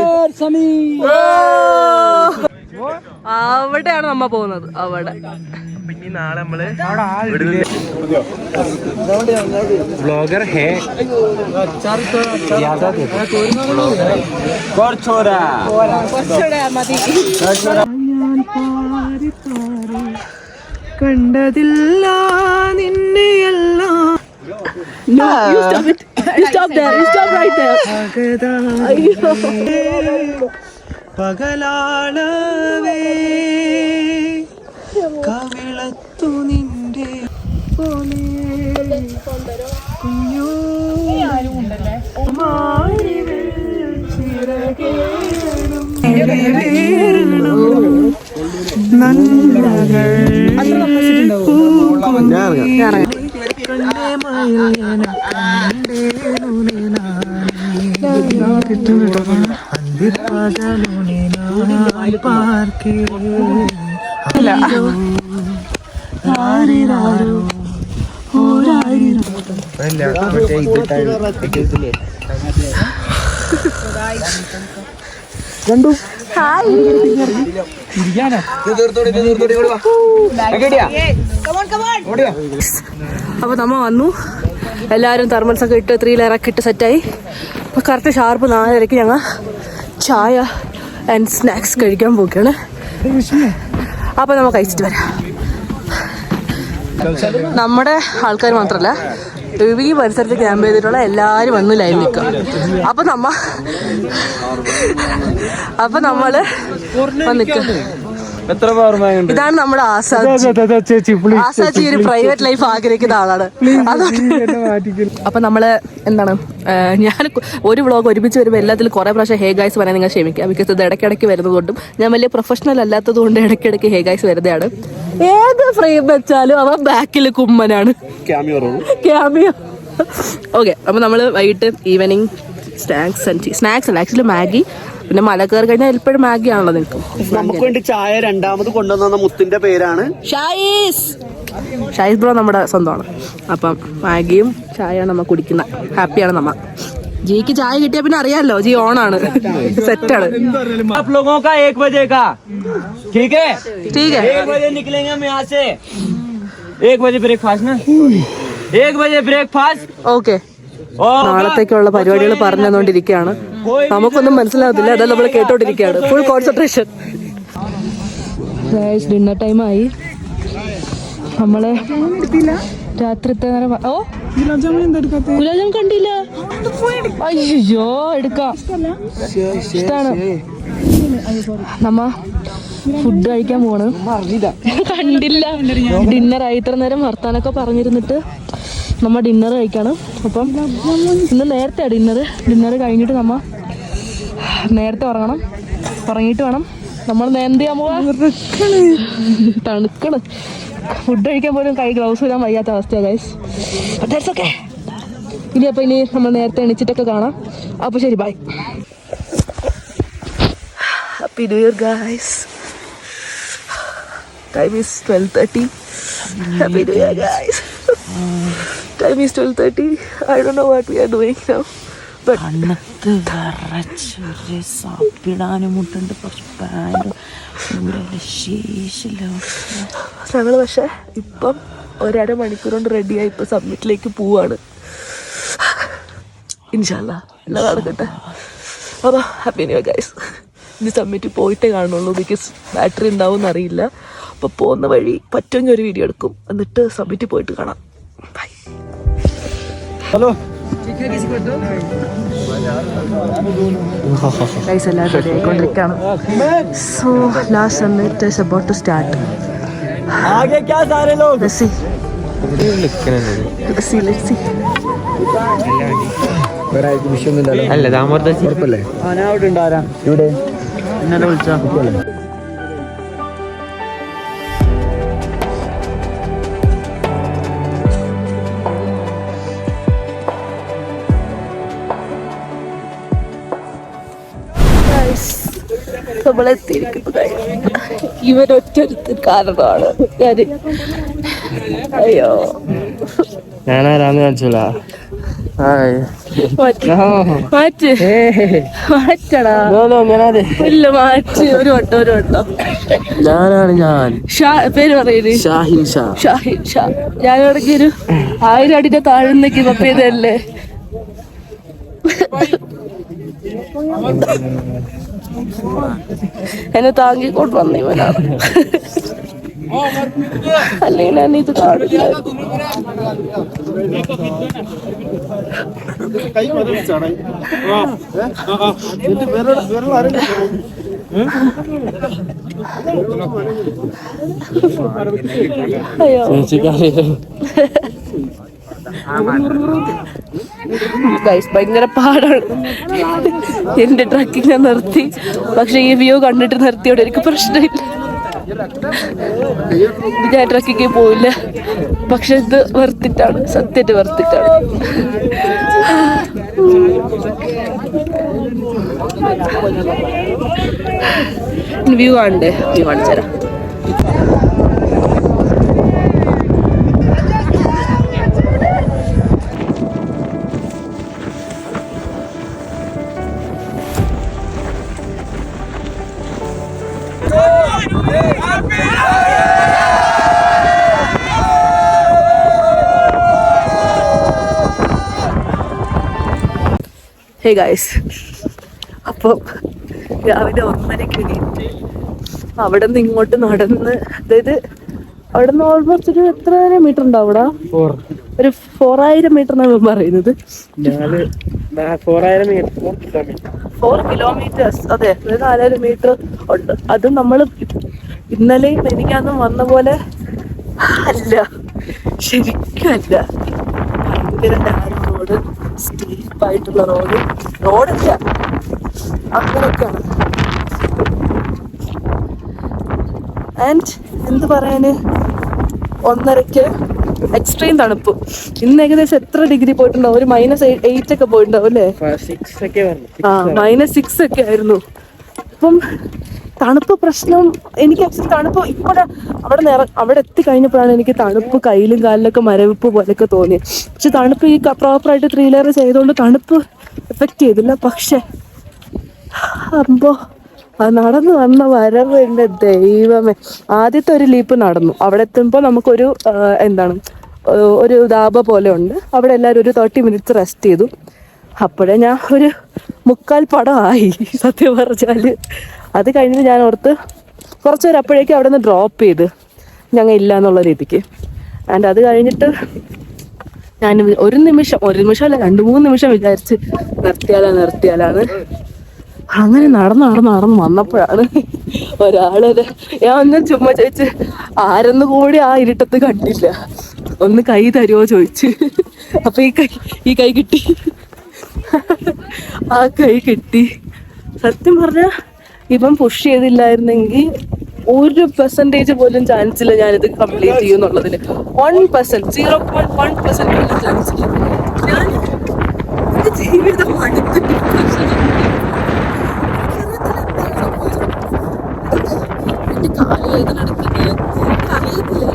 और समीर. അവിടെയാണ് നമ്മ പോകുന്നത്. അവിടെ ഇനി നാളെ നമ്മള് ब्लॉगर है കണ്ടതില്ല നിന്നെയെല്ലാം. No, you stop it. You stop there. You stop right there. പകലാളവേ കവിളത്തു നിന്റെ പോലെ കുഞ്ഞു രണ്ടു അപ്പൊ നമ്മ വന്നു. എല്ലാവരും തെർമൽസ് ഒക്കെ ഇട്ട് 3 ലെയറൊക്കെ ഇട്ട് സെറ്റായി. അപ്പൊ കറക്റ്റ് ഷാർപ്പ് 4:30 ഞങ്ങൾ ചായ ആൻഡ് സ്നാക്സ് കഴിക്കാൻ പോവുകയാണ്. അപ്പൊ നമ്മൾ കഴിച്ചിട്ട് വരാം. നമ്മുടെ ആൾക്കാർ മാത്രമല്ല ഈ പരിസരത്ത് ക്യാമ്പ് ചെയ്തിട്ടുള്ള എല്ലാവരും വന്ന് ലൈൻ നിൽക്കുക. അപ്പൊ നമ്മള് നിൽക്കുക. ഇതാണ് നമ്മുടെ ആസാജി ഒരു പ്രൈവറ്റ് ലൈഫ് ആഗ്രഹിക്കുന്ന ആളാണ്. അപ്പൊ നമ്മള് എന്താണ്, ഞാൻ ഒരു വ്ളോഗ് ഒരുമിച്ച് വരുമ്പോൾ എല്ലാത്തിലും കുറെ പ്രാവശ്യം ഹേ ഗൈസ് പറയാൻ നിങ്ങൾ ക്ഷമിക്കുക. ബിക്കോസ് ഇത് ഇടയ്ക്കിടയ്ക്ക് വരുന്നതുകൊണ്ടും ഞാൻ വലിയ പ്രൊഫഷണൽ അല്ലാത്തത് കൊണ്ട് ഇടയ്ക്കിടയ്ക്ക് ഹേ ഗൈസ് വരുന്നതാണ്. ഏത് ഫ്രെയിം വെച്ചാലും അവ ബാക്കിൽ കുമ്മനാണ്. ക്യാമിയോ. ഓക്കെ, അപ്പൊ നമ്മള് വൈകിട്ട് ഈവനിങ് സ്നാക്സ് അല്ല, ആക്ച്വലി മാഗി. പിന്നെ മല കയറി കഴിഞ്ഞാൽ എപ്പോഴും മാഗി ആണല്ലോ നിൽക്കും. നമുക്ക് വേണ്ടി ചായ രണ്ടാമത് കൊണ്ടുവന്ന മുത്തിന്റെ പേരാണ് ഷായിസ് ബ്രോ, നമ്മുടെ സ്വന്തമാണ്. അപ്പം മാഗിയും ചായയാണ് നമ്മ കുടിക്കുന്നത്. ഹാപ്പിയാണ് നമ്മ. ജിക്ക് ചായ കിട്ടിയ പിന്നെ അറിയാലോ, ജി ഓണാണ്, സെറ്റാണ്. आप लोगों का 1 बजे का ठीक है 1 बजे निकलेंगे हम यहाँ से. 1 बजे ब्रेकफास्ट ना, 1 बजे ब्रेकफास्ट. ഓക്കെ, നാളത്തേക്കുള്ള പരിപാടികൾ പറഞ്ഞു തന്നുകൊണ്ടിരിക്കുകയാണ്. നമുക്കൊന്നും മനസ്സിലാവത്തില്ല, അതായത് നമ്മൾ കേട്ടോണ്ടിരിക്കുകയാണ്. Full concentration. ഡിന്നർ ടൈം ആയി. നമ്മള് രാത്രിത്തെ നേരം ഗുലാബ് കണ്ടില്ല. അയ്യോ, എടുക്കാം, ഇഷ്ടാണ്. നമ്മ ഫുഡ് കഴിക്കാൻ പോണ്. കണ്ടില്ല, ഡിന്നറായി. ഇത്ര നേരം വർത്താനൊക്കെ പറഞ്ഞിരുന്നിട്ട് നമ്മ ഡിന്നർ കഴിക്കാണ്. അപ്പം ഇന്ന് നേരത്തെ ഡിന്നർ കഴിഞ്ഞിട്ട് നമ്മ നേരത്തെ ഉറങ്ങണം. ഉറങ്ങിയിട്ട് വേണം നമ്മൾ എന്ത് ചെയ്യാൻ പോവാ. തണുക്കണ്. ഫുഡ് കഴിക്കാൻ പോലും കൈ ഗ്ലൗസ് ഇടാൻ വയ്യാത്ത അവസ്ഥയാണ് ഗൈസ്. ഓക്കെ, ഇനി നമ്മൾ നേരത്തെ എണീച്ചിട്ടൊക്കെ കാണാം. അപ്പോൾ ശരി, bye. Happy new year guys. Time is 12:30. Happy new year guys. Time is 12:30. I don't know what we are doing now. But ഞങ്ങൾ പക്ഷെ ഇപ്പം 1.5 മണിക്കൂർ കൊണ്ട് റെഡിയായി ഇപ്പൊ സബ്മിറ്റിലേക്ക് പോവാണ്. ഇൻഷാല്ലാ എല്ലാം നടക്കട്ടെ. അപ്പോൾ ഹാപ്പി ന്യൂ ഇയർ ഗൈസ്. ഇനി സബ്മിറ്റ് പോയിട്ടേ കാണുള്ളൂ, ബിക്കോസ് ബാറ്ററി ഉണ്ടാവും എന്നറിയില്ല. അപ്പോൾ പോകുന്ന വഴി പറ്റുമെങ്കിൽ ഒരു വീഡിയോ എടുക്കും, എന്നിട്ട് സബ്മിറ്റ് പോയിട്ട് കാണാം. ബൈ. ഹലോ ഗൈസ് എല്ലാവരും റെഡി ആയിക്കൊണ്ടിരിക്കുകയാണ്. So last submit is about to start. आगे क्या सारे लोग Let's see. അല്ല താമർദാസി അവിടെ ഉണ്ടാരാ ഇവിടെ ഇന്നലെ വിളിച്ചാ നമ്മളെത്തിയിരിക്കുന്നത് ഇവരൊറ്റൊരുത്ത് കാരണമാണ് ഞാൻ. അയ്യോ ഞാനാരാന്ന് കാണിച്ചോളാ മാറ്റടാ ഇല്ല മാറ്റ്. ഒരു വട്ടം ഞാനാണ് ഞാൻ പേര് പറയല് ഷാഹിൻ ഷാ. ഷാഹിൻ ഷാ. ഞാനിടയ്ക്ക് ഒരു 1000 അടിന്റെ താഴ്ന്നേക്ക് പപ്പയതല്ലേ. എന്നെ താങ്ങിക്കൊണ്ട് വന്ന ഇവനാണ്. അല്ലെങ്കിൽ ഞാൻ ഇത് കാണില്ല. അയ്യോ ഗൈസ് ഭയങ്കര പാടാണ്. എന്റെ ട്രക്കിങ് ഞാൻ നിർത്തി. പക്ഷെ ഈ വ്യൂ കണ്ടിട്ട് നിർത്തിയോടെ എനിക്ക് പ്രശ്നമില്ല. ഞാൻ ട്രക്കിങ് പോയില്ല. പക്ഷെ ഇത് വെറുത്തിട്ടാണ്, സത്യമായിട്ട് വെറുത്തിട്ടാണ്. വ്യൂ കാണണ്ടേ? വ്യൂ കാണിച്ചു തരാം. ഹേ ഗൈസ്, അപ്പം രാവിലെ 1:30 എണീറ്റ് അവിടെ നിന്ന് ഇങ്ങോട്ട് നടന്ന്, അതായത് അവിടെ നിന്ന് ഓൾമോസ്റ്റ് ഒരു എത്ര മീറ്റർ ഉണ്ടാവും അവിടെ? ഒരു 4000 മീറ്റർ എന്നാണ് പറയുന്നത്. 4 കിലോമീറ്റേഴ്സ്. അതെ, 4000 മീറ്റർ ഉണ്ട്. അത് നമ്മൾ ഇന്നലെയും എനിക്കന്നും വന്ന പോലെ അല്ല, ശരിക്കും അല്ല. ഭയങ്കര നാരോ റോഡ്, സ്റ്റീപ്പായിട്ടുള്ള റോഡല്ല, അങ്ങനെയൊക്കെയാണ്. ആൻഡ് എന്ത് പറയാന്, 1:30 എക്സ്ട്രീം തണുപ്പ്. ഇന്ന് ഏകദേശം എത്ര ഡിഗ്രി പോയിട്ടുണ്ടാവും? ഒരു -8 ഒക്കെ പോയിട്ടുണ്ടാവും അല്ലേ? -6 ഒക്കെ ആയിരുന്നു. അപ്പം തണുപ്പ് പ്രശ്നം എനിക്ക് ആക്ച്വലി തണുപ്പ് ഇപ്പോൾ അവിടെ എത്തിക്കഴിഞ്ഞപ്പോഴാണ് എനിക്ക് തണുപ്പ് കയ്യിലും കാലിലൊക്കെ മരവിപ്പ് പോലെയൊക്കെ തോന്നിയത്. പക്ഷെ തണുപ്പ് ഈ പ്രോപ്പറായിട്ട് 3 ലെയർ ചെയ്തുകൊണ്ട് തണുപ്പ് എഫക്റ്റ് ചെയ്തില്ല. പക്ഷെ അപ്പോ നടന്നു വന്ന വരവ് എൻ്റെ ദൈവമേ. ആദ്യത്തെ ഒരു ലീപ്പ് നടന്നു. അവിടെ എത്തുമ്പോൾ നമുക്കൊരു ഒരു ധാബ പോലെ ഉണ്ട്. അവിടെ എല്ലാവരും ഒരു 30 മിനിറ്റ്സ് റെസ്റ്റ് ചെയ്തു. അപ്പോഴേ ഞാൻ ഒരു 3/4 പടമായി സത്യം പറഞ്ഞാൽ. അത് കഴിഞ്ഞിട്ട് ഞാൻ ഓർത്ത് കുറച്ച് നേരം അപ്പോഴേക്കും അവിടെ നിന്ന് ഡ്രോപ്പ് ചെയ്ത് ഞങ്ങൾ ഇല്ല എന്നുള്ള രീതിക്ക്. ആൻഡ് അത് കഴിഞ്ഞിട്ട് ഞാൻ ഒരു നിമിഷം അല്ല 2-3 നിമിഷം വിചാരിച്ച് നിർത്തിയാലാണ്. അങ്ങനെ നടന്ന് വന്നപ്പോഴാണ് ഒരാളൊരു, ഞാൻ ഒന്ന് ചുമ്മാ ചോദിച്ച് ആരെന്ന് കൂടി ആ ഇരുട്ടത്ത് കണ്ടില്ല. ഒന്ന് കൈ തരുമോ ചോദിച്ച്. അപ്പൊ ഈ കൈ കിട്ടി. ആ കൈ കിട്ടി. സത്യം പറഞ്ഞാൽ ഇപ്പം പുഷ് ചെയ്തില്ലായിരുന്നെങ്കിൽ 1% പോലും ചാൻസ് ഇല്ല ഞാനിത് കംപ്ലീറ്റ് ചെയ്യുന്നുള്ളതിന്. 1%, 0.1% പോലും ചാൻസ് ഇല്ല. ഞാൻ എന്റെ ജീവിതം അടുത്തിട്ട് എന്റെ കാല് വേദന എടുക്കുന്നത് അറിയത്തില്ല.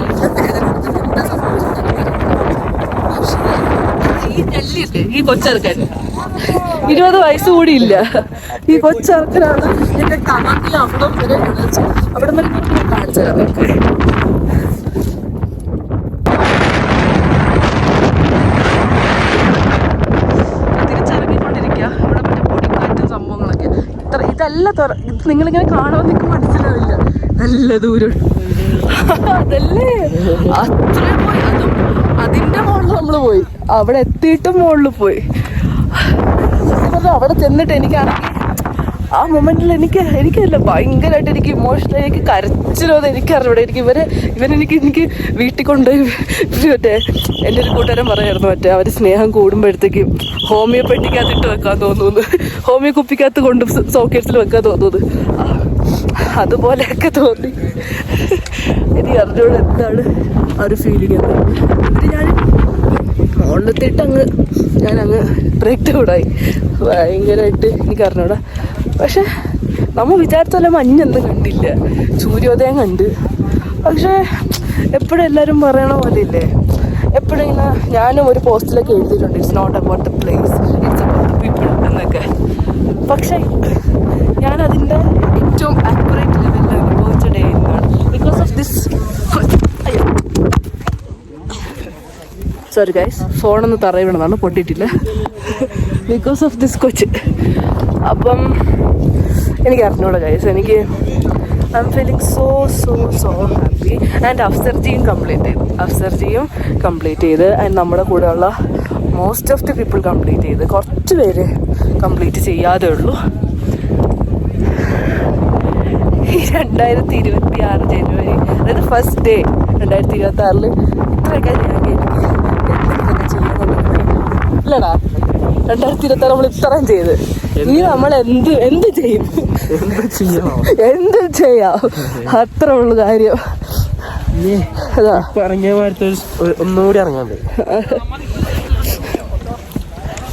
ഈ കൊച്ചിറക്കൻ 20 വയസ്സ് കൂടിയില്ല. ഈ കൊച്ചിറക്കനാണ് എന്റെ കമന്റിൽ അവിടെ വരെ കാണിച്ചു തരാം. തിരിച്ചിറങ്ങിക്കൊണ്ടിരിക്കുക. ഇവിടെ മറ്റേ പൊടിക്കാറ്റും സംഭവങ്ങളൊക്കെ. ഇതല്ല ഇത് നിങ്ങളിങ്ങനെ കാണുമ്പോൾ നിങ്ങൾക്ക് മനസ്സിലാവില്ല. നല്ല ദൂരം അതല്ലേ, അത്രയും പോയി. അതും അതിന്റെ മുകളിൽ നമ്മൾ പോയി. അവിടെ എത്തിയിട്ടും മുകളിൽ പോയി. അവിടെ ചെന്നിട്ട് എനിക്കാണെങ്കിൽ ആ മൊമെന്റിൽ എനിക്കല്ല ഭയങ്കരമായിട്ട് എനിക്ക് ഇമോഷണൽ, എനിക്ക് കരച്ചിലോന്ന് എനിക്കറിഞ്ഞൂടെ. എനിക്ക് വീട്ടിൽ കൊണ്ടുപോയി മറ്റേ എൻ്റെ ഒരു കൂട്ടുകാരൻ പറയായിരുന്നു, മറ്റേ അവർ സ്നേഹം കൂടുമ്പോഴത്തേക്കും ഹോമിയോപ്പറ്റിക്കകത്ത് ഇട്ട് വെക്കാൻ തോന്നുന്നു, ഹോമിയോ കുപ്പിക്കകത്ത് കൊണ്ട് സോക്കേഴ്സിൽ വെക്കാൻ തോന്നുന്നത്, അതുപോലെയൊക്കെ തോന്നി. എനിക്ക് അറിഞ്ഞൂടെ എന്താണ് ആ ഒരു ഫീലിംഗ് എന്ന്. എന്നിട്ട് ഞാൻ മുകളിലെത്തിയിട്ട് ഞാനങ്ങ് ബ്രേക്ക് ഡൗണായി ഭയങ്കരമായിട്ട്. എനിക്ക് അറിഞ്ഞൂടാ. പക്ഷെ നമ്മൾ വിചാരിച്ച പോലെ മഞ്ഞൊന്നും കണ്ടില്ല, സൂര്യോദയം കണ്ട്. പക്ഷേ എപ്പോഴും എല്ലാവരും പറയണ പോലെ ഇല്ലേ, എപ്പോഴും ഇങ്ങനെ ഞാനും ഒരു പോസ്റ്റിലൊക്കെ എഴുതിയിട്ടുണ്ട്, it's not about the place, it's about the people എന്നൊക്കെ. പക്ഷേ ഞാനതിൻ്റെ ഏറ്റവും ആക്യുറേറ്റ് ലെവലിൽ അനുഭവിച്ച ഡേ എന്നാണ്. Because of this, sorry guys, ഫോണൊന്ന് തറയിൽ വീണതാണ്, പൊട്ടിയിട്ടില്ല. ബിക്കോസ് ഓഫ് ദിസ് കൊച്ച്. അപ്പം എനിക്ക് അറിഞ്ഞൂടാ guys, I'm feeling so happy. And അഫ്സർജിയും കംപ്ലീറ്റ് ചെയ്ത് ആൻഡ് നമ്മുടെ കൂടെയുള്ള most of the people complete ചെയ്ത്. കുറച്ച് പേര് കംപ്ലീറ്റ് ചെയ്യാതെ ഉള്ളൂ. ഈ 2026 ജനുവരി, അതായത് ഫസ്റ്റ് ഡേ 2026 ഇത്രയൊക്കെ ഞാൻ ഇല്ലടാ. 2026 നമ്മൾ ഇത്രയും ചെയ്ത്, ഇനി നമ്മൾ എന്ത് ചെയ്യും, എന്ത് ചെയ്യാം, അത്ര ഉള്ളു കാര്യം. ഒന്നുകൂടി ഇറങ്ങാൻ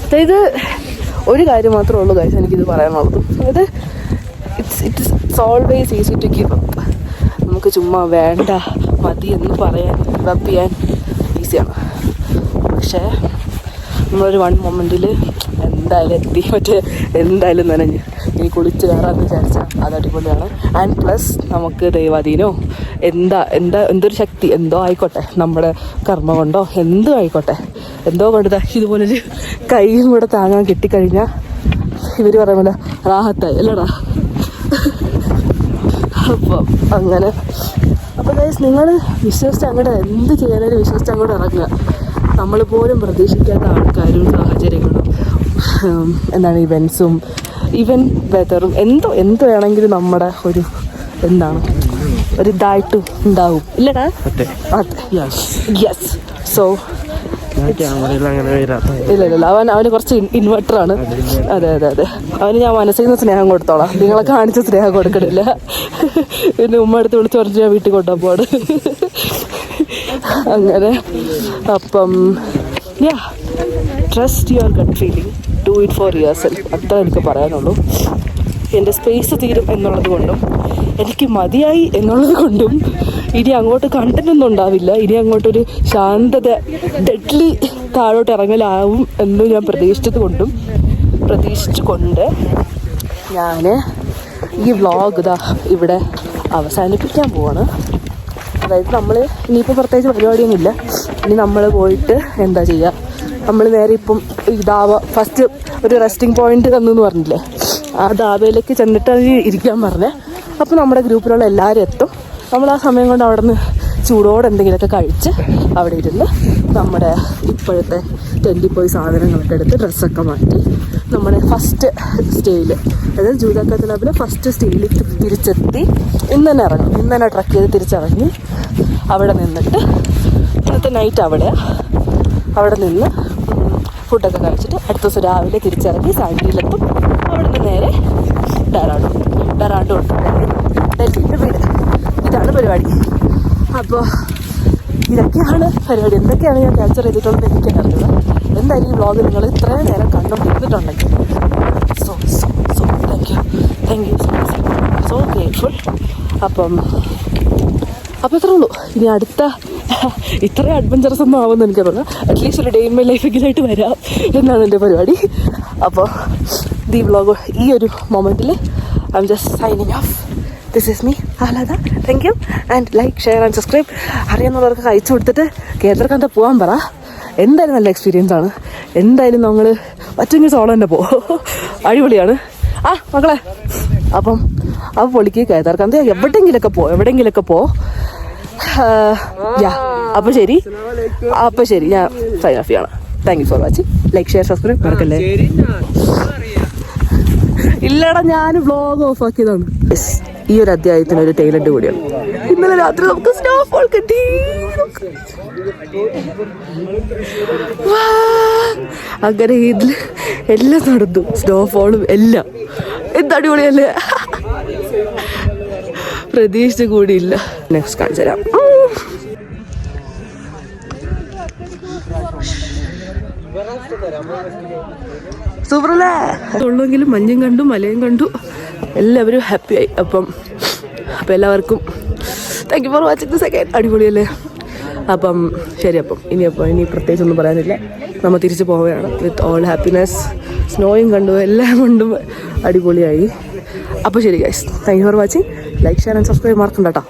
അതായത് ഒരു കാര്യം മാത്രമേ ഉള്ളൂ ഗൈസ് എനിക്കിത് പറയാനുള്ളത്. അതായത് it's always easy to give up. നമുക്ക് ചുമ്മാ വേണ്ട മതി എന്ന് പറയാൻ, ഗിവ് അപ്പ് ചെയ്യാൻ ഈസിയാണ്. പക്ഷേ നമ്മളൊരു വൺ മൊമെൻറ്റിൽ എന്തായാലും നനഞ്ഞ് ഇനി കുളിച്ച് കയറാമെന്ന് വിചാരിച്ചാൽ അത് അടിപൊളിയാണ്. ആൻഡ് പ്ലസ് നമുക്ക് ദൈവാധീനോ എന്തൊരു ശക്തി എന്തോ ആയിക്കോട്ടെ, നമ്മുടെ കർമ്മ കൊണ്ടോ എന്തോ ആയിക്കോട്ടെ, എന്തോ കൊണ്ട് ഇതുപോലൊരു കൈയും കൂടെ താങ്ങാൻ കിട്ടിക്കഴിഞ്ഞാൽ ഇവർ പറയുമ്പോൾ റാഹത്തായി അല്ലടാ. അപ്പം അങ്ങനെ. അപ്പോൾ ഗൈസ്, നിങ്ങൾ വിശ്വസിച്ച് അങ്ങോട്ട് എന്ത് ചെയ്യാനാലും വിശ്വസിച്ച് അങ്ങോട്ട് ഇറങ്ങുക. നമ്മൾ പോലും പ്രതീക്ഷിക്കാത്ത ആൾക്കാരും സാഹചര്യങ്ങളും ഇവൻസും ഈവൻ വെതറും എന്ത് വേണമെങ്കിലും നമ്മുടെ ഒരു ഒരു ഇതായിട്ട് ഉണ്ടാവും ഇല്ലടാ. അതെ, യെസ്. സോ ഇല്ല അവന് കുറച്ച് ഇൻവെർട്ടറാണ്. അതെ അവന് ഞാൻ മനസ്സിൽ നിന്ന് സ്നേഹം കൊടുത്തോളാം, നിങ്ങളെ കാണിച്ച സ്നേഹം കൊടുക്കണില്ല. പിന്നെ ഉമ്മ എടുത്ത് വിളിച്ച് പറഞ്ഞ് ഞാൻ വീട്ടിൽ കൊണ്ടുപോവാണ് അങ്ങനെ. അപ്പം trust your gut feeling, do it for yourself, അത്ര എനിക്ക് പറയാനുള്ളൂ. എൻ്റെ സ്പേസ് തീരും എന്നുള്ളത് കൊണ്ടും എനിക്ക് മതിയായി എന്നുള്ളത് കൊണ്ടും ഇനി അങ്ങോട്ട് കണ്ടന്റൊന്നും ഉണ്ടാവില്ല. ഇനി അങ്ങോട്ടൊരു ശാന്തത, ഡെഡ്ലി താഴോട്ട് ഇറങ്ങലാവും എന്ന് ഞാൻ പ്രതീക്ഷിച്ചുകൊണ്ട് ഞാൻ ഈ വ്ളോഗ് ഇവിടെ അവസാനിപ്പിക്കാൻ പോവാണ്. അതായത് നമ്മൾ ഇനിയിപ്പോൾ പ്രത്യേകിച്ച് പരിപാടിയൊന്നുമില്ല. ഇനി നമ്മൾ പോയിട്ട് എന്താ ചെയ്യുക, നമ്മൾ നേരെ ഇപ്പം ഫസ്റ്റ് ഒരു റെസ്റ്റിംഗ് പോയിന്റ് തന്നെന്ന് പറഞ്ഞില്ലേ, ആ ധാബയിലേക്ക് ചെന്നിട്ട് ഇരിക്കാൻ പറഞ്ഞേ. അപ്പോൾ നമ്മുടെ ഗ്രൂപ്പിലുള്ള എല്ലാവരും എത്തും. നമ്മൾ ആ സമയം കൊണ്ട് അവിടെ നിന്ന് ചൂടോടെ എന്തെങ്കിലുമൊക്കെ കഴിച്ച് അവിടെ ഇരുന്ന് നമ്മുടെ ഇപ്പോഴത്തെ ടെൻറ്റിൽ പോയി സാധനങ്ങളൊക്കെ എടുത്ത് ഡ്രസ്സൊക്കെ മാറ്റി നമ്മുടെ ഫസ്റ്റ് സ്റ്റേയിൽ, അതായത് ജൂദാക്ക ക്ലബിലെ ഫസ്റ്റ് സ്റ്റേയിൽ തിരിച്ചെത്തി. ഇന്ന് തന്നെ ട്രക്ക് ചെയ്ത് തിരിച്ചിറങ്ങി അവിടെ നിന്നിട്ട് ഇന്നത്തെ നൈറ്റ് അവിടെ നിന്ന് ഫുഡൊക്കെ കഴിച്ചിട്ട് അടുത്ത ദിവസം രാവിലെ തിരിച്ചിറങ്ങി സാൻഡിയിലെത്തും. അവിടെ നിന്ന് നേരെ ഡെറാഡൂൺ ഡൽഹിയുടെ വീട്. ഇതാണ് പരിപാടി. അപ്പോൾ ഇതൊക്കെയാണ് പരിപാടി. എന്തൊക്കെയാണ് ഞാൻ ക്യാപ്ചർ ചെയ്തിട്ടുള്ളത് എനിക്ക് അറിഞ്ഞത്. എന്തായാലും ഈ വ്ളോഗ് നിങ്ങൾ ഇത്രയും നേരം കണ്ടുകൊണ്ടിരുന്നിട്ടുണ്ടെങ്കിൽ so thank you so grateful. അപ്പം ഇത്രേ ഉള്ളൂ. ഇനി അടുത്ത ഇത്രയും അഡ്വഞ്ചറസ് ഒന്നും ആവുമെന്ന് എനിക്കറിയില്ല. അറ്റ്ലീസ്റ്റ് ഒരു ഡേ ഇൻ മൈ ലൈഫിലായിട്ട് വരാം എന്നാണ് എൻ്റെ പരിപാടി. അപ്പോൾ ഈ വ്ളോഗ് ഈ ഒരു മൊമെൻറ്റിൽ I'm just signing off. This is me Ahlada. Thank you and like, share and subscribe. അറിയാവുന്നവർക്ക് അയച്ചു കൊടുത്തിട്ട് കേന്ദ്രക്കാന്ത പോകാൻ പറ. എന്തായാലും നല്ല എക്സ്പീരിയൻസ് ആണ്. എന്തായാലും നമ്മൾ പറ്റുമെങ്കിൽ സോളോ തന്നെ അടിപൊളിയാണ് മക്കളെ. അപ്പം പൊളിക്ക് കേദാർകാന്ത് എവിടെയെങ്കിലൊക്കെ പോ. അപ്പോൾ ശരി ഞാൻ സൈൻ ഓഫ് ചെയ്യണം. Thank you for watching. Like share subscribe മറക്കല്ലേ. ഇല്ലടാ ഞാൻ വ്ളോഗ് ഓഫ് ആക്കിയതാണ്. ഈ ഒരു അധ്യായത്തിന് ഒരു ടൈലന്റ് കൂടിയാണ്. ഇന്നലെ രാത്രി നമുക്ക് സ്നോഫോൾ കിട്ടി. അങ്ങനെ ഇതിൽ എല്ലാം നടന്നു, സ്നോഫോളും എല്ലാം. എന്ത് അടിപൊളിയല്ലേ, പ്രതീക്ഷിച്ച കൂടിയില്ല. നെക്സ്റ്റ് കാണിച്ചു തരാം. സൂപ്പറല്ലേ ഉള്ളെങ്കിലും മഞ്ഞും കണ്ടു മലയും കണ്ടു, എല്ലാവരും ഹാപ്പിയായി. അപ്പം എല്ലാവർക്കും thank you for watching the second. അടിപൊളിയല്ലേ. അപ്പം ശരി, ഇനി പ്രത്യേകിച്ചൊന്നും പറയാനില്ല. നമ്മൾ തിരിച്ചു പോവുകയാണ് വിത്ത് ഓൾ ഹാപ്പിനെസ്. സ്നോയും കണ്ടു, എല്ലാം കൊണ്ടും അടിപൊളിയായി. അപ്പോൾ ശരി guys, thank you for watching. Like share and subscribe മറക്കണ്ട കേട്ടോ.